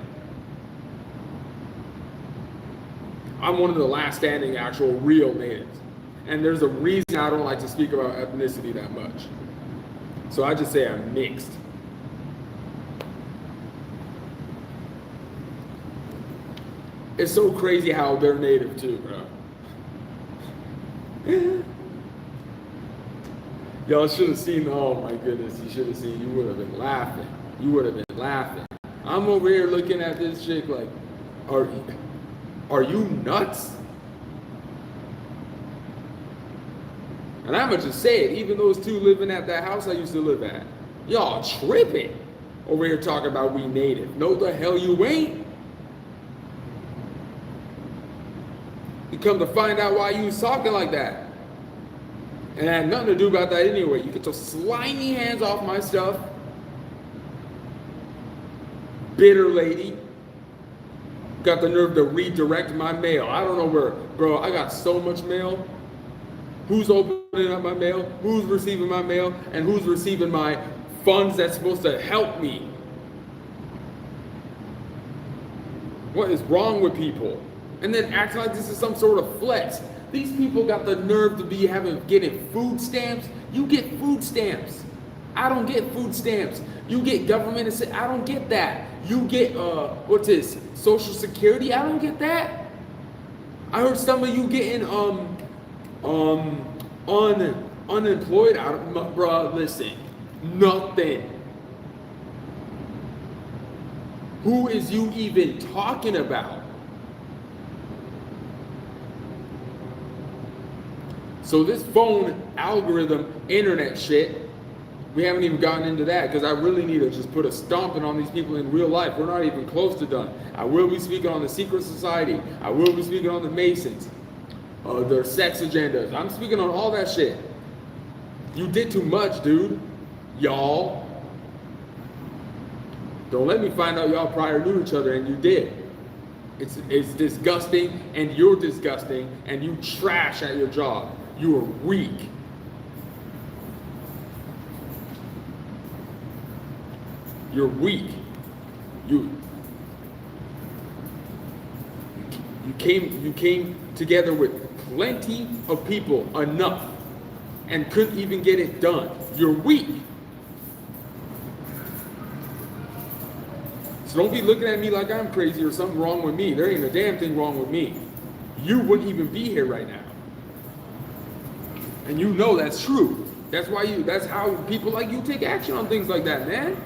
I'm one of the last standing actual real natives. And there's a reason I don't like to speak about ethnicity that much. So I just say I'm mixed. It's so crazy how they're native too, bro. Y'all should have seen, oh my goodness, you should have seen, you would have been laughing. You would have been laughing. I'm over here looking at this chick like, are you nuts? And I'ma just say it, even those two living at that house I used to live at, y'all tripping over here talking about we native. No, the hell you ain't. You come to find out why you was talking like that. And it had nothing to do about that anyway. You get your slimy hands off my stuff. Bitter lady. Got the nerve to redirect my mail. I don't know where, bro, I got so much mail. Who's opening up my mail? Who's receiving my mail? And who's receiving my funds that's supposed to help me? What is wrong with people? And then act like this is some sort of flex. These people got the nerve to be getting food stamps. You get food stamps. I don't get food stamps. You get government, I don't get that. You get, what's this, Social Security? I don't get that. I heard some of you getting, unemployed. Bruh, listen, nothing. Who is you even talking about? So this phone algorithm, internet shit, we haven't even gotten into that because I really need to just put a stomping on these people in real life. We're not even close to done. I will be speaking on the secret society. I will be speaking on the Masons, their sex agendas. I'm speaking on all that shit. You did too much, dude. Y'all. Don't let me find out y'all prior knew each other and you did. It's disgusting and you're disgusting and you trash at your job. You are weak. You're weak. You came together with plenty of people, enough, and couldn't even get it done. You're weak. So don't be looking at me like I'm crazy or something wrong with me. There ain't a damn thing wrong with me. You wouldn't even be here right now. And you know that's true. That's how people like you take action on things like that, man.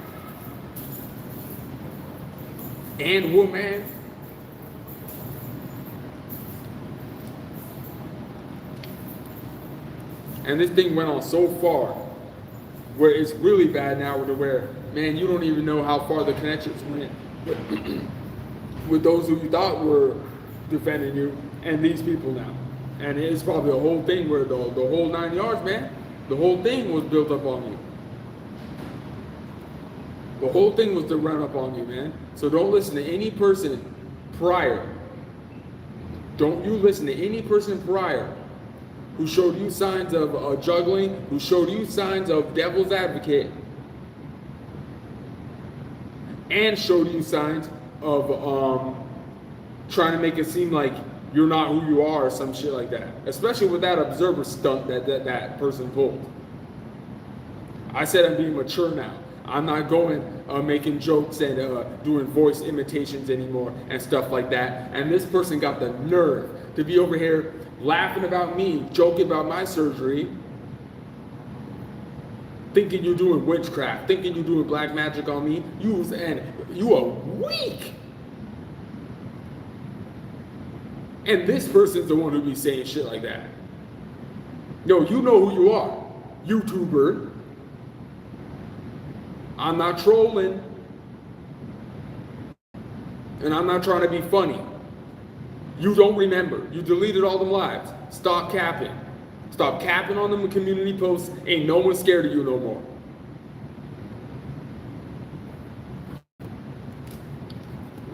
And woman. And this thing went on so far where it's really bad now to where, man, you don't even know how far the connections went with those who you thought were defending you and these people now. And it's probably a whole thing where the whole 9 yards, man, the whole thing was built up on you. The whole thing was to run up on you, man. So don't listen to any person prior. Don't you listen to any person prior who showed you signs of juggling, who showed you signs of devil's advocate, and showed you signs of trying to make it seem like you're not who you are or some shit like that. Especially with that observer stunt that person pulled. I said I'm being mature now. I'm not going making jokes and doing voice imitations anymore and stuff like that. And this person got the nerve to be over here laughing about me, joking about my surgery, thinking you're doing witchcraft, thinking you're doing black magic on me. You are weak. And this person's the one who be saying shit like that. Yo, you know who you are, YouTuber. I'm not trolling. And I'm not trying to be funny. You don't remember. You deleted all them lives. Stop capping. Stop capping on them community posts. Ain't no one scared of you no more.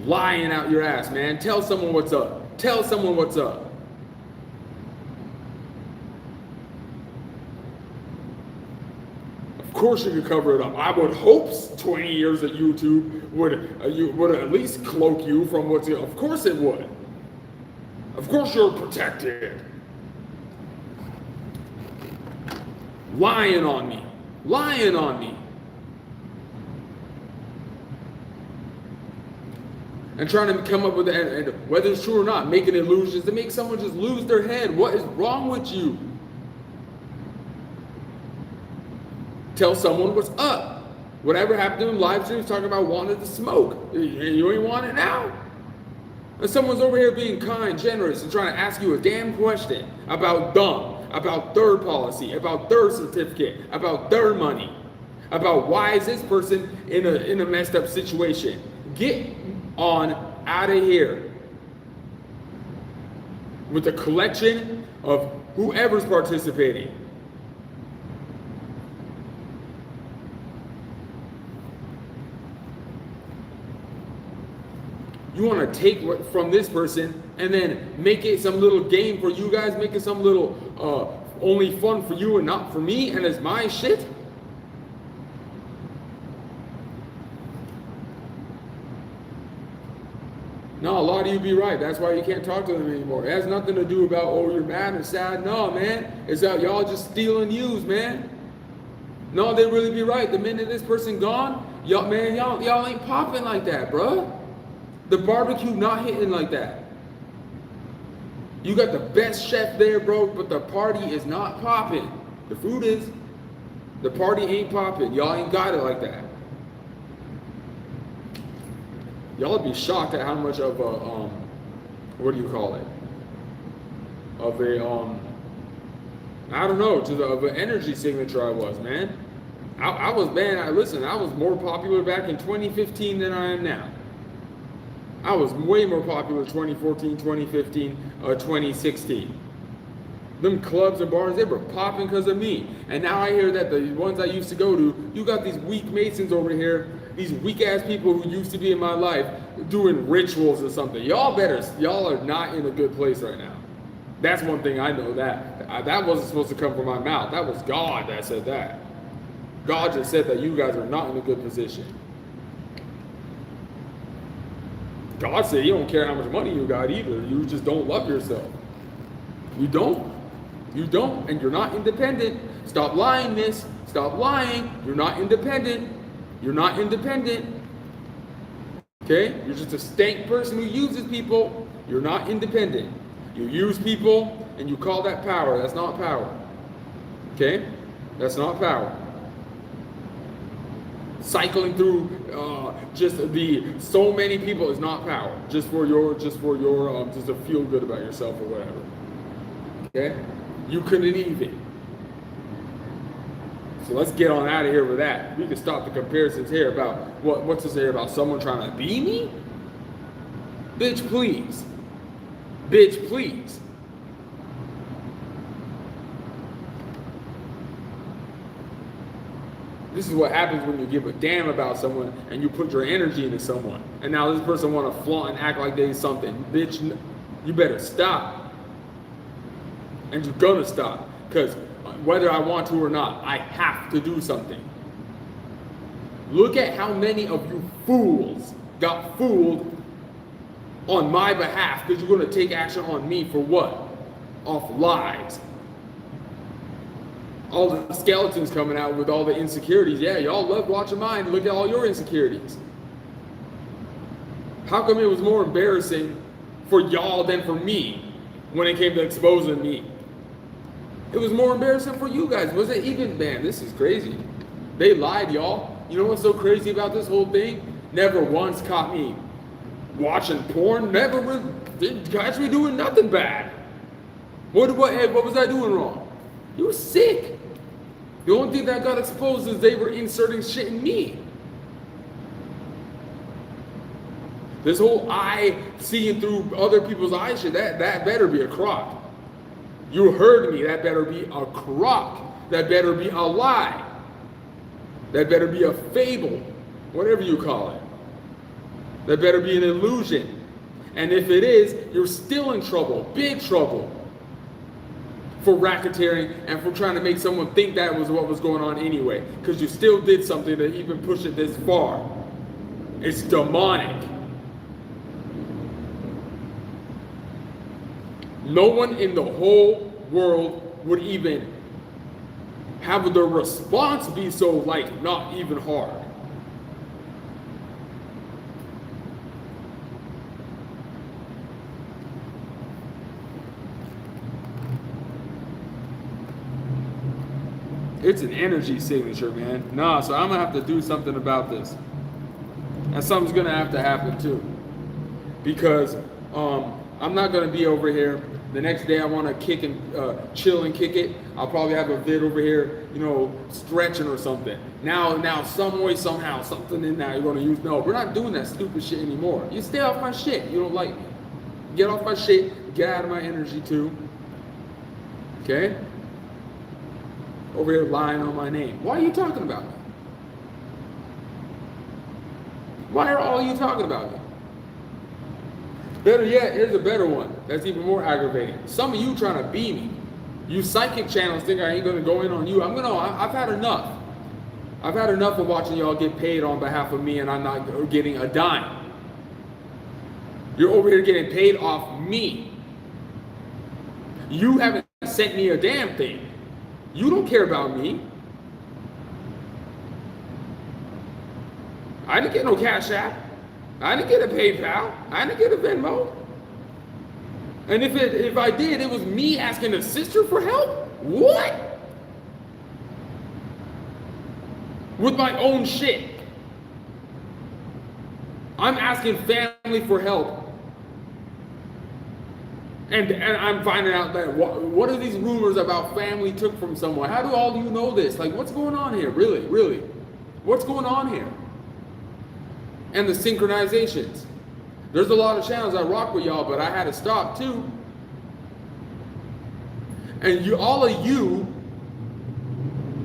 Lying out your ass, man. Tell someone what's up. Tell someone what's up. Of course you could cover it up. I would hope 20 years of YouTube would at least cloak you from what's. Of course it would. Of course you're protected. Lying on me. Lying on me. And trying to come up with and whether it's true or not, making illusions to make someone just lose their head. What is wrong with you? Tell someone what's up. Whatever happened to him, live streams talking about wanting to smoke. You ain't want it now? And someone's over here being kind, generous, and trying to ask you a damn question about dumb, about their policy, about their certificate, about their money, about why is this person in a messed up situation. Get on out of here with the collection of whoever's participating. You want to take from this person and then make it some little game for you guys, make it some little only fun for you and not for me, and it's my shit? No, a lot of you be right. That's why you can't talk to them anymore. It has nothing to do about, oh, you're mad and sad. No, man. It's that y'all just stealing views, man. No, they really be right. The minute this person gone, y'all ain't popping like that, bruh. The barbecue not hitting like that. You got the best chef there, bro, but the party is not popping. The food is. The party ain't popping. Y'all ain't got it like that. Y'all would be shocked at how much of a, what do you call it? Of a, I don't know, of an energy signature I was, man. I was more popular back in 2015 than I am now. I was way more popular 2014, 2015, 2016. Them clubs and bars, they were popping because of me. And now I hear that the ones I used to go to, you got these weak Masons over here, these weak ass people who used to be in my life doing rituals or something. Y'all are not in a good place right now. That's one thing I know that wasn't supposed to come from my mouth. That was God that said that. God just said that you guys are not in a good position. God said you don't care how much money you got either. You just don't love yourself. You don't. You don't, and you're not independent. Stop lying, miss. Stop lying. You're not independent. You're not independent. Okay? You're just a stank person who uses people. You're not independent. You use people and you call that power. That's not power. Okay? That's not power. Cycling through so many people is not power. Just to feel good about yourself or whatever. Okay? You couldn't even. So let's get on out of here with that. We can stop the comparisons here about what's to say about someone trying to be me? Bitch, please. Bitch, please. This is what happens when you give a damn about someone and you put your energy into someone. And now this person want to flaunt and act like they're something. Bitch, you better stop. And you're gonna stop. Because whether I want to or not, I have to do something. Look at how many of you fools got fooled on my behalf because you're going to take action on me for what? Off lies. All the skeletons coming out with all the insecurities. Yeah, y'all love watching mine. Look at all your insecurities. How come it was more embarrassing for y'all than for me when it came to exposing me? It was more embarrassing for you guys. Was it even, man, this is crazy. They lied, y'all. You know what's so crazy about this whole thing? Never once caught me watching porn. Never didn't catch me doing nothing bad. What was I doing wrong? You were sick. The only thing that got exposed is they were inserting shit in me. This whole eye seeing through other people's eyes shit, that better be a crock. You heard me, that better be a crock. That better be a lie. That better be a fable, whatever you call it. That better be an illusion. And if it is, you're still in trouble, big trouble, for racketeering and for trying to make someone think that was what was going on anyway, because you still did something to even push it this far. It's demonic. No one in the whole world would even have the response be so, like, not even hard. It's an energy signature, man. Nah, so I'm gonna have to do something about this. And something's gonna have to happen too. Because I'm not gonna be over here. The next day I wanna kick and chill and kick it. I'll probably have a vid over here, you know, stretching or something. Now some way, somehow, something in that you're gonna use. No, we're not doing that stupid shit anymore. You stay off my shit. You don't like me. Get off my shit, get out of my energy too. Okay? Over here lying on my name. Why are you talking about me? Why are all you talking about me? Better yet, here's a better one that's even more aggravating. Some of you trying to be me. You psychic channels think I ain't gonna go in on you. I've had enough. I've had enough of watching y'all get paid on behalf of me and I'm not getting a dime. You're over here getting paid off me. You haven't sent me a damn thing. You don't care about me. I didn't get no Cash App. I didn't get a PayPal. I didn't get a Venmo. And if I did, it was me asking a sister for help? What? With my own shit. I'm asking family for help. And I'm finding out that what are these rumors about family took from someone? How do all of you know this? Like, what's going on here? Really, really? What's going on here? And the synchronizations. There's a lot of channels I rock with y'all, but I had to stop too. And all of you,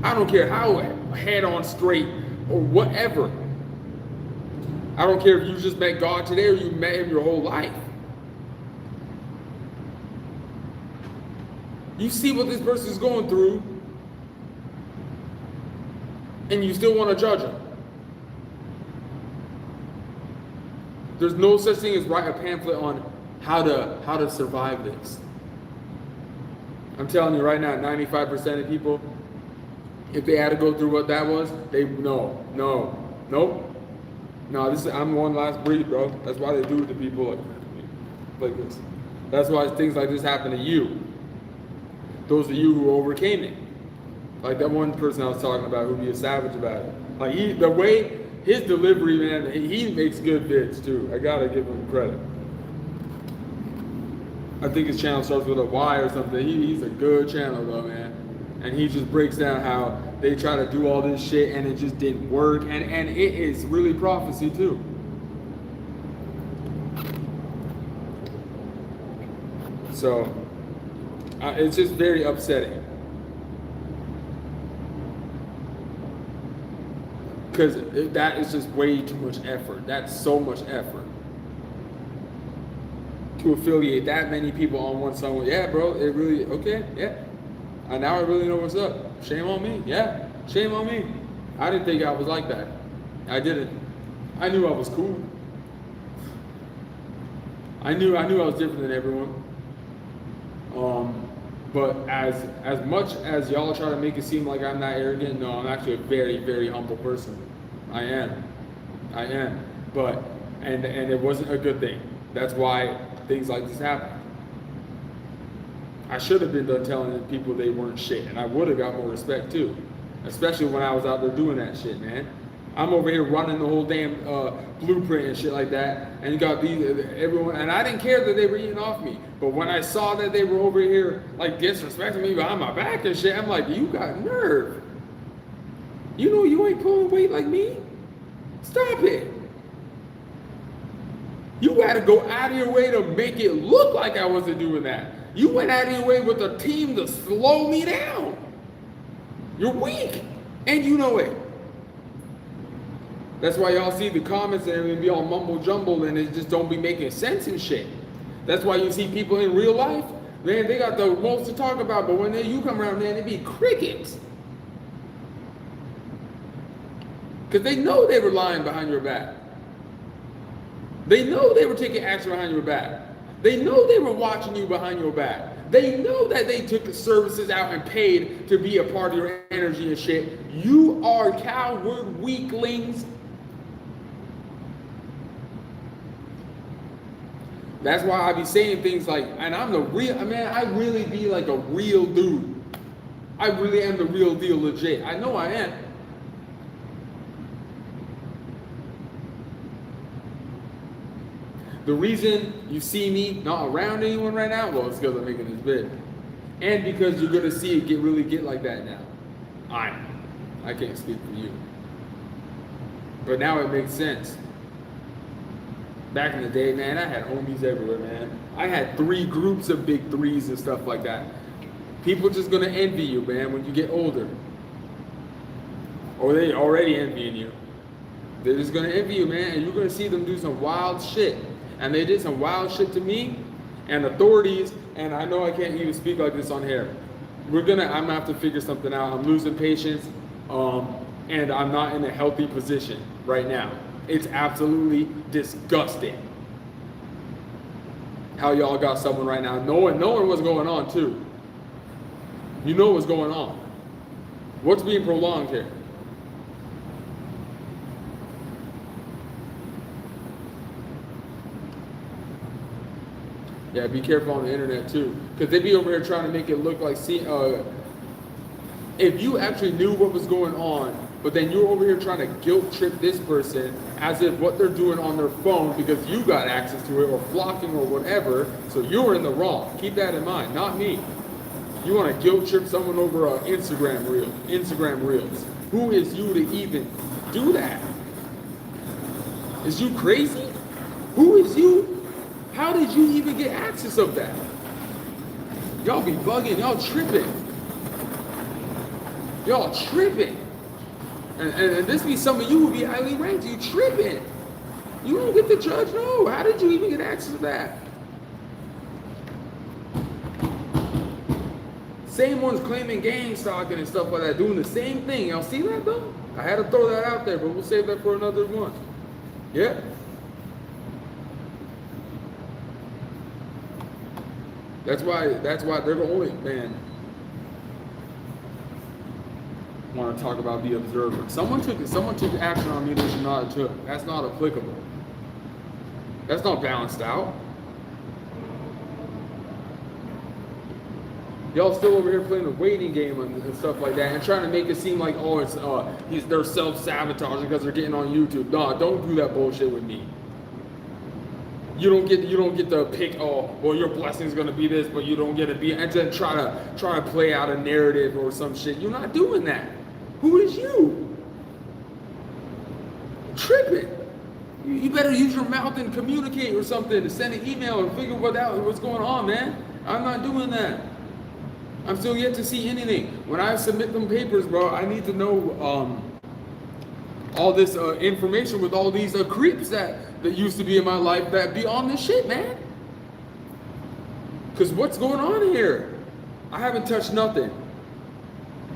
I don't care how head on straight or whatever. I don't care if you just met God today or you met him your whole life. You see what this person is going through, and you still want to judge them. There's no such thing as write a pamphlet on how to survive this. I'm telling you right now, 95% of people, if they had to go through what that was, nope. No, I'm one last breed, bro. That's why they do it to people like this. That's why things like this happen to you. Those of you who overcame it. Like that one person I was talking about who'd be a savage about it. Like the way his delivery, man, he makes good vids too. I gotta give him credit. I think his channel starts with a Y or something. He's a good channel though, man. And he just breaks down how they try to do all this shit and it just didn't work. And it is really prophecy too. So it's just very upsetting. Because that is just way too much effort. That's so much effort. To affiliate that many people on one song. Yeah, bro, it really, okay, yeah. And now I really know what's up. Shame on me, yeah. Shame on me. I didn't think I was like that. I didn't. I knew I was cool. I knew I was different than everyone. But as much as y'all try to make it seem like I'm not arrogant, no, I'm actually a very, very humble person. I am. But and it wasn't a good thing. That's why things like this happen. I should have been done telling people they weren't shit, and I would have got more respect too. especially when I was out there doing that shit, man. I'm over here running the whole damn blueprint and shit like that, and you got these everyone, and I didn't care that they were eating off me, but when I saw that they were over here like disrespecting me behind my back and shit, I'm like, you got nerve. You know you ain't pulling weight like me. Stop it. You got to go out of your way to make it look like I wasn't doing that. You went out of your way with a team to slow me down. You're weak, and you know it. That's why y'all see the comments and everything be all mumble jumble and it just don't be making sense and shit. That's why you see people in real life, man, they got the most to talk about, but when you come around, man, it be crickets. Because they know they were lying behind your back. They know they were taking action behind your back. They know they were watching you behind your back. They know that they took the services out and paid to be a part of your energy and shit. You are coward weaklings. That's why I be saying things like, and I'm the real, man, I really be like a real dude. I really am the real deal, legit. I know I am. The reason you see me not around anyone right now, well, it's because I'm making this vid. And because you're gonna see it really get like that now. I can't speak for you. But now it makes sense. Back in the day, man, I had homies everywhere, man. I had 3 groups of big 3s and stuff like that. People just gonna envy you, man, when you get older. Or they already envying you. They're just gonna envy you, man, and you're gonna see them do some wild shit. And they did some wild shit to me and authorities, and I know I can't even speak like this on here. I'm gonna have to figure something out. I'm losing patience, and I'm not in a healthy position right now. It's absolutely disgusting how y'all got someone right now knowing what's going on too. You know what's going on. What's being prolonged here? Yeah, be careful on the internet too, because they be over here trying to make it look like, if you actually knew what was going on, but then you're over here trying to guilt trip this person as if what they're doing on their phone because you got access to it or flocking or whatever, so you're in the wrong. Keep that in mind, not me. You want to guilt trip someone over Instagram Reels. Who is you to even do that? Is you crazy? Who is you? How did you even get access of that? Y'all be bugging, y'all tripping. Y'all tripping. And this be some of you who be highly ranked. You tripping. You don't get to judge. No. How did you even get access to that? Same ones claiming gang stalking and stuff like that, doing the same thing. Y'all see that though? I had to throw that out there, but we'll save that for another one. Yeah. That's why they're the only, man. Want to talk about the observer. Someone took action on me that should not have took. That's not applicable. That's not balanced out. Y'all still over here playing a waiting game and stuff like that, and trying to make it seem like, oh, it's they're self-sabotaging because they're getting on YouTube. No, don't do that bullshit with me. You don't get to pick, oh, well, your blessing's gonna be this, but you don't get to be, and then try to play out a narrative or some shit. You're not doing that. Who is you? Tripping. You better use your mouth and communicate or something, to send an email or figure what's going on, man. I'm not doing that. I'm still yet to see anything. When I submit them papers, bro, I need to know all this information with all these creeps that used to be in my life that be on this shit, man. Because what's going on here? I haven't touched nothing.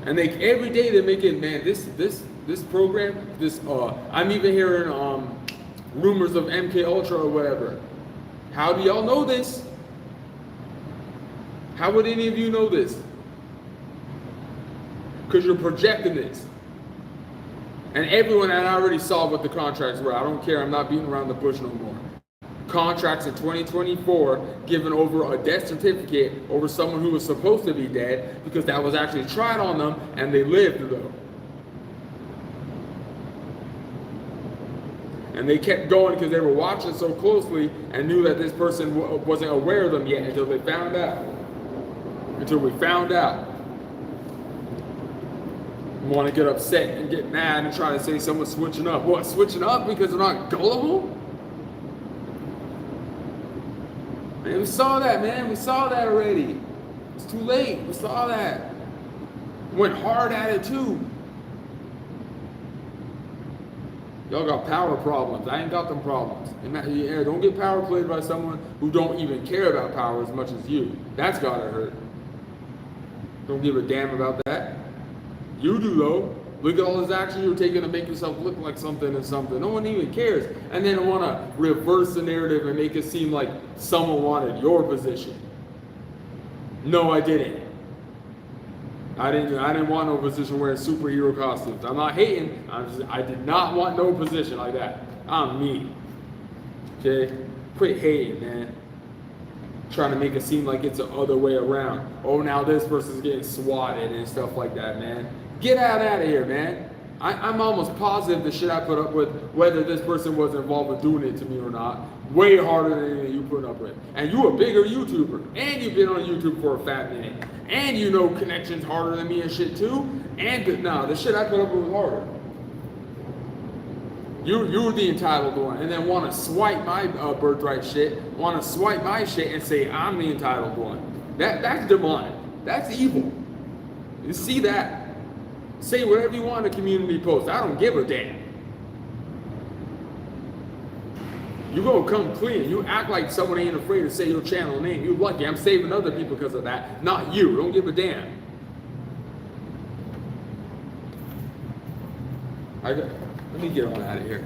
And every day they're making, man, this program, I'm even hearing rumors of MK Ultra or whatever. How do y'all know this? How would any of you know this? Because you're projecting this. And everyone, and I already saw what the contracts were. I don't care. I'm not beating around the bush no more. Contracts in 2024 given over a death certificate over someone who was supposed to be dead because that was actually tried on them and they lived though. And they kept going because they were watching so closely and knew that this person wasn't aware of them yet until they found out. Until we found out. Want to get upset and get mad and try to say someone's switching up. What, switching up because they're not gullible? Man, we saw that, man. We saw that already. It's too late. We saw that. Went hard at it too. Y'all got power problems. I ain't got them problems. Yeah, don't get power played by someone who don't even care about power as much as you. That's gotta hurt. Don't give a damn about that. You do though. Look at all this action you're taking to make yourself look like something and something. No one even cares. And then want to reverse the narrative and make it seem like someone wanted your position. No, I didn't. I didn't want no position wearing superhero costumes. I'm not hating. I did not want no position like that. I'm me. Okay? Quit hating, man. Trying to make it seem like it's the other way around. Oh, now this person's getting swatted and stuff like that, man. Get out of here, man. I'm almost positive the shit I put up with, whether this person was involved with doing it to me or not, way harder than anything you put up with. And you a bigger YouTuber, and you've been on YouTube for a fat minute, and you know connections harder than me and shit too. And the shit I put up with was harder. You're the entitled one, and then want to swipe my birthright shit, want to swipe my shit and say I'm the entitled one. That's demonic. That's evil. You see that? Say whatever you want in a community post. I don't give a damn. You gonna come clean. You act like someone ain't afraid to say your channel name. You're lucky. I'm saving other people because of that, not you. Don't give a damn. Let me get on out of here.